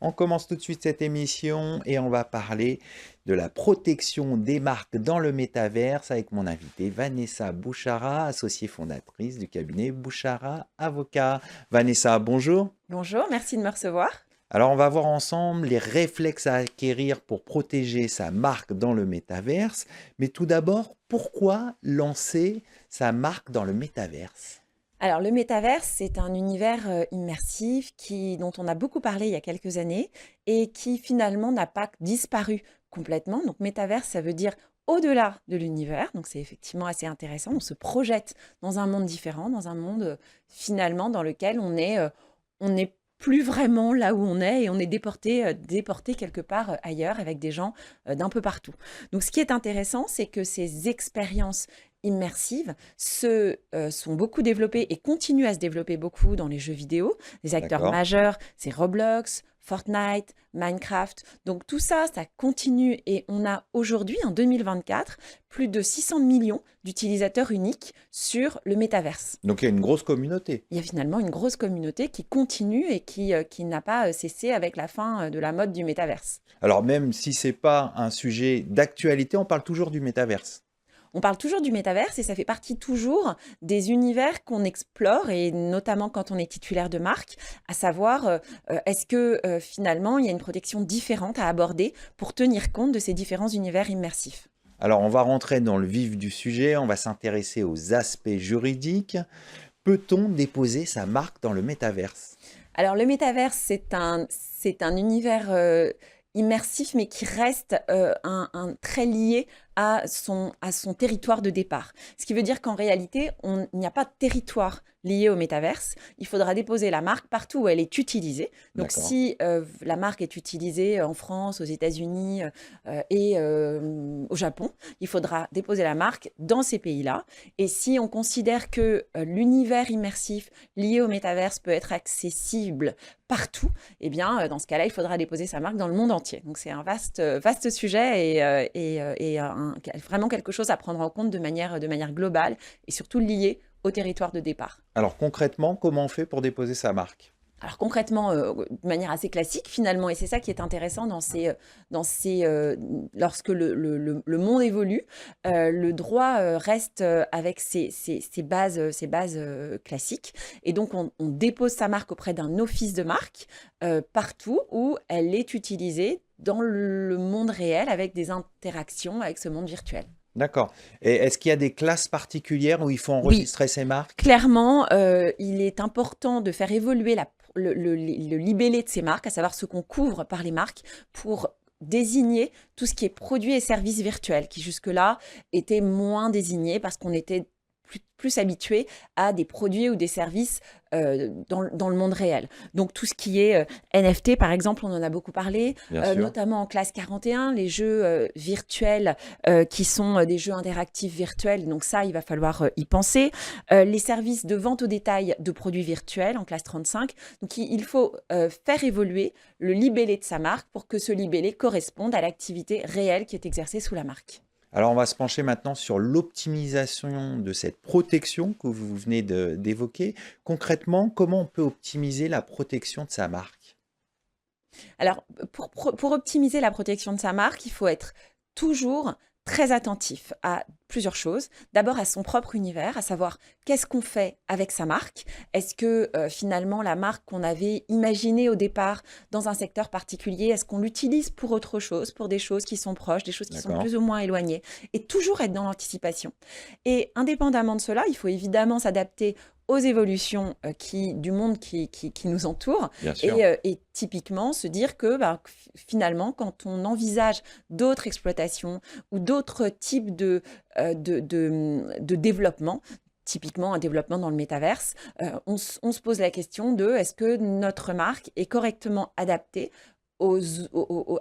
On commence tout de suite cette émission et on va parler de la protection des marques dans le métaverse avec mon invitée Vanessa Bouchara, associée fondatrice du cabinet Bouchara Avocat. Vanessa, bonjour. Bonjour, merci de me recevoir. Alors on va voir ensemble les réflexes à acquérir pour protéger sa marque dans le métaverse. Mais tout d'abord, pourquoi lancer sa marque dans le métaverse? Alors, le métaverse, c'est un univers immersif dont on a beaucoup parlé il y a quelques années et qui finalement n'a pas disparu complètement. Donc, métaverse, ça veut dire au-delà de l'univers. Donc, c'est effectivement assez intéressant. On se projette dans un monde différent, dans un monde finalement dans lequel on n'est plus vraiment là où on est et on est déporté quelque part ailleurs avec des gens d'un peu partout. Donc, ce qui est intéressant, c'est que ces expériences immersives sont beaucoup développées et continuent à se développer beaucoup dans les jeux vidéo. Les acteurs D'accord? majeurs, c'est Roblox, Fortnite, Minecraft. Donc tout ça, ça continue et on a aujourd'hui, en 2024, plus de 600 millions d'utilisateurs uniques sur le métaverse. Donc il y a une grosse communauté. Il y a finalement une grosse communauté qui continue et qui n'a pas cessé avec la fin de la mode du métaverse. Alors même si c'est pas un sujet d'actualité, on parle toujours du métaverse. On parle toujours du métaverse et ça fait partie toujours des univers qu'on explore et notamment quand on est titulaire de marque, à savoir est-ce que finalement il y a une protection différente à aborder pour tenir compte de ces différents univers immersifs. Alors on va rentrer dans le vif du sujet, on va s'intéresser aux aspects juridiques. Peut-on déposer sa marque dans le métaverse? Alors le métaverse, c'est un univers immersif, mais qui reste très lié à son territoire de départ. Ce qui veut dire qu'en réalité, il n'y a pas de territoire lié au métaverse. Il faudra déposer la marque partout où elle est utilisée. Donc D'accord. si la marque est utilisée en France, aux États-Unis et au Japon, il faudra déposer la marque dans ces pays-là. Et si on considère que l'univers immersif lié au métaverse peut être accessible partout, eh bien, dans ce cas-là, il faudra déposer sa marque dans le monde entier. Donc, c'est un vaste sujet et vraiment quelque chose à prendre en compte de manière globale et surtout lié au territoire de départ. Alors concrètement, comment on fait pour déposer sa marque? Alors concrètement, de manière assez classique finalement, et c'est ça qui est intéressant lorsque le monde évolue, le droit reste avec ses bases classiques. Et donc on dépose sa marque auprès d'un office de marque partout où elle est utilisée dans le monde réel avec des interactions avec ce monde virtuel. D'accord. Et est-ce qu'il y a des classes particulières où il faut Oui, enregistrer ses marques? clairement, il est important de faire évoluer le libellé de ces marques, à savoir ce qu'on couvre par les marques, pour désigner tout ce qui est produits et services virtuels, qui jusque-là étaient moins désignés parce qu'on était plus habitué à des produits ou des services dans le monde réel. Donc tout ce qui est NFT, par exemple, on en a beaucoup parlé, Bien sûr. notamment en classe 41, les jeux virtuels qui sont des jeux interactifs virtuels. Donc ça, il va falloir y penser. Les services de vente au détail de produits virtuels en classe 35. Donc il faut faire évoluer le libellé de sa marque pour que ce libellé corresponde à l'activité réelle qui est exercée sous la marque. Alors on va se pencher maintenant sur l'optimisation de cette protection que vous venez d'évoquer. Concrètement, comment on peut optimiser la protection de sa marque? Alors, pour optimiser la protection de sa marque, il faut être toujours très attentif à plusieurs choses. D'abord à son propre univers, à savoir qu'est-ce qu'on fait avec sa marque. Est-ce que finalement la marque qu'on avait imaginée au départ dans un secteur particulier, est-ce qu'on l'utilise pour autre chose, pour des choses qui sont proches, des choses qui sont D'accord. plus ou moins éloignées, et toujours être dans l'anticipation. Et indépendamment de cela, il faut évidemment s'adapter aux évolutions du monde qui nous entoure Bien sûr. et typiquement se dire que finalement, quand on envisage d'autres exploitations ou d'autres types de développement, typiquement un développement dans le métaverse, on se pose la question de est-ce que notre marque est correctement adaptée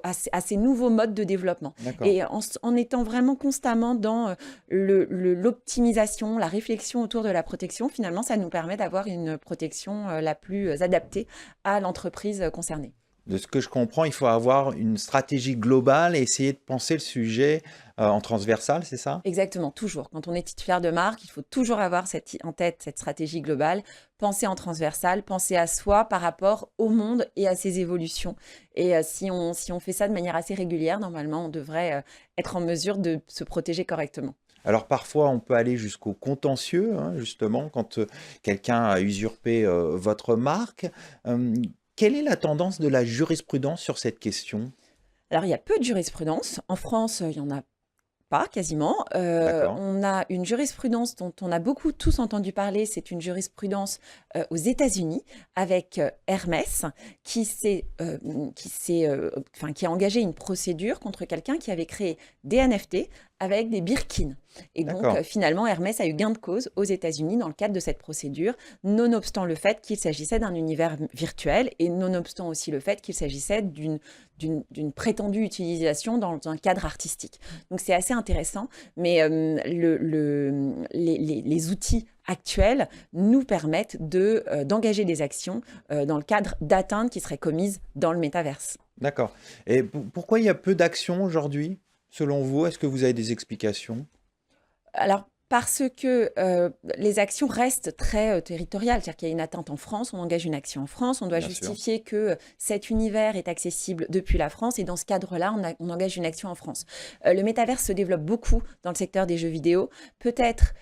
à ces nouveaux modes de développement. D'accord. Et en étant vraiment constamment dans l'optimisation, la réflexion autour de la protection, finalement, ça nous permet d'avoir une protection la plus adaptée à l'entreprise concernée. De ce que je comprends, il faut avoir une stratégie globale et essayer de penser le sujet en transversal, c'est ça? Exactement, toujours. Quand on est titulaire de marque, il faut toujours avoir en tête cette stratégie globale, penser en transversal, penser à soi par rapport au monde et à ses évolutions. Et si on fait ça de manière assez régulière, normalement, on devrait être en mesure de se protéger correctement. Alors parfois, on peut aller jusqu'au contentieux, hein, justement, quand quelqu'un a usurpé votre marque. Euh, Quelle est la tendance de la jurisprudence sur cette question? Alors, il y a peu de jurisprudence. En France, il y en a pas quasiment. D'accord, On a une jurisprudence dont on a beaucoup tous entendu parler, c'est une jurisprudence aux États-Unis avec Hermès qui a engagé une procédure contre quelqu'un qui avait créé des NFT avec des Birkin. Et donc d'accord. finalement, Hermès a eu gain de cause aux États-Unis dans le cadre de cette procédure, nonobstant le fait qu'il s'agissait d'un univers virtuel et nonobstant aussi le fait qu'il s'agissait d'une prétendue utilisation dans un cadre artistique. Donc c'est assez intéressant, mais les outils actuels nous permettent d'engager des actions dans le cadre d'atteintes qui seraient commises dans le métaverse. D'accord. Et pourquoi il y a peu d'actions aujourd'hui, selon vous? Est-ce que vous avez des explications? Alors, parce que les actions restent très territoriales, c'est-à-dire qu'il y a une atteinte en France, on engage une action en France, on doit Bien sûr. justifier que cet univers est accessible depuis la France, et dans ce cadre-là, on engage une action en France. Le métaverse se développe beaucoup dans le secteur des jeux vidéo. Peut-être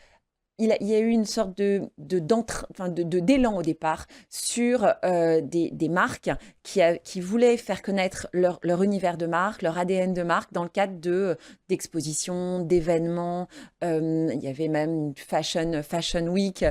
il y a eu une sorte d'élan au départ sur des marques qui voulaient faire connaître leur univers de marque, leur ADN de marque dans le cadre d'expositions, d'événements. Il y avait même une Fashion Week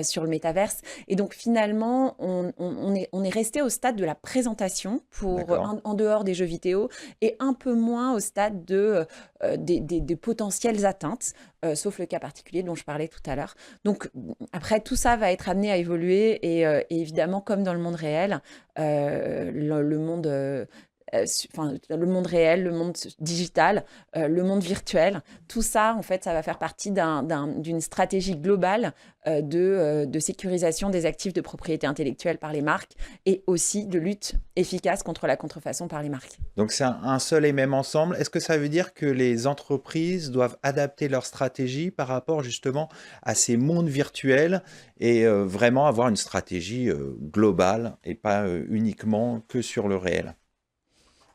sur le métaverse. Et donc finalement, on est resté au stade de la présentation D'accord. en dehors des jeux vidéo et un peu moins au stade des potentielles atteintes, sauf le cas particulier dont je parlais tout à l'heure. Donc après, tout ça va être amené à évoluer et évidemment, comme dans le monde réel, le monde... le monde réel, le monde digital, le monde virtuel, tout ça, en fait, ça va faire partie d'une stratégie globale de sécurisation des actifs de propriété intellectuelle par les marques et aussi de lutte efficace contre la contrefaçon par les marques. Donc c'est un seul et même ensemble. Est-ce que ça veut dire que les entreprises doivent adapter leur stratégie par rapport justement à ces mondes virtuels et vraiment avoir une stratégie globale et pas uniquement que sur le réel?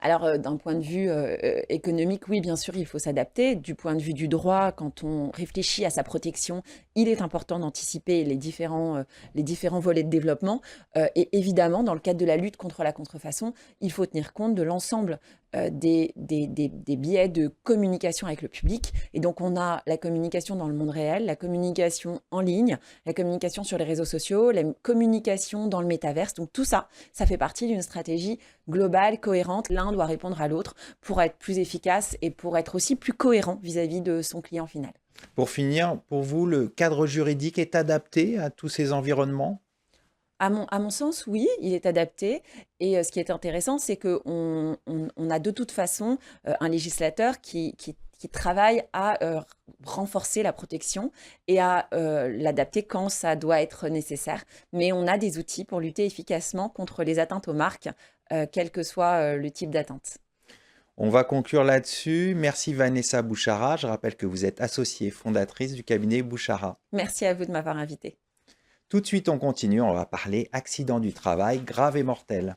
Alors, d'un point de vue économique, oui, bien sûr, il faut s'adapter. Du point de vue du droit, quand on réfléchit à sa protection, il est important d'anticiper les différents volets de développement. Et évidemment, dans le cadre de la lutte contre la contrefaçon, il faut tenir compte de l'ensemble des biais de communication avec le public. Et donc, on a la communication dans le monde réel, la communication en ligne, la communication sur les réseaux sociaux, la communication dans le métaverse. Donc, tout ça, ça fait partie d'une stratégie globale, cohérente. L'un doit répondre à l'autre pour être plus efficace et pour être aussi plus cohérent vis-à-vis de son client final. Pour finir, pour vous, le cadre juridique est adapté à tous ces environnements? À mon sens, oui, il est adapté. Et ce qui est intéressant, c'est qu'on a de toute façon un législateur qui travaille à renforcer la protection et à l'adapter quand ça doit être nécessaire. Mais on a des outils pour lutter efficacement contre les atteintes aux marques, quel que soit le type d'atteinte. On va conclure là-dessus. Merci Vanessa Bouchara. Je rappelle que vous êtes associée fondatrice du cabinet Bouchara. Merci à vous de m'avoir invité. Tout de suite, on continue. On va parler accident du travail grave et mortel.